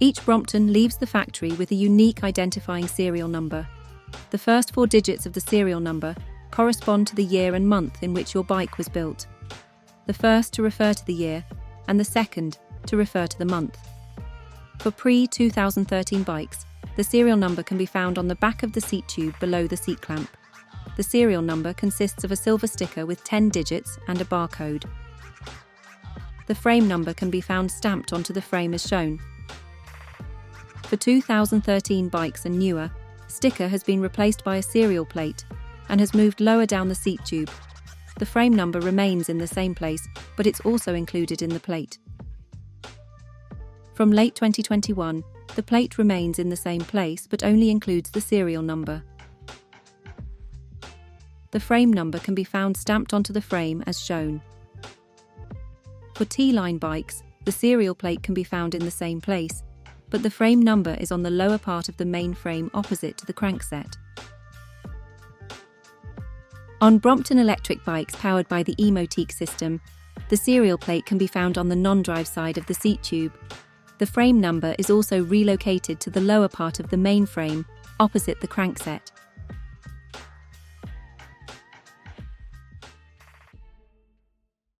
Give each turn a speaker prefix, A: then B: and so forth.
A: Each Brompton leaves the factory with a unique identifying serial number. The first 4 digits of the serial number correspond to the year and month in which your bike was built. The first to refer to the year, and the second to refer to the month. For pre-2013 bikes, the serial number can be found on the back of the seat tube below the seat clamp. The serial number consists of a silver sticker with 10 digits and a barcode. The frame number can be found stamped onto the frame as shown. For 2013 bikes and newer, sticker has been replaced by a serial plate and has moved lower down the seat tube. The frame number remains in the same place, but it's also included in the plate. From late 2021, the plate remains in the same place but only includes the serial number. The frame number can be found stamped onto the frame as shown. For T-line bikes, the serial plate can be found in the same place, but the frame number is on the lower part of the main frame opposite to the crankset. On Brompton electric bikes powered by the Emotique system, the serial plate can be found on the non-drive side of the seat tube. The frame number is also relocated to the lower part of the main frame, opposite the crankset.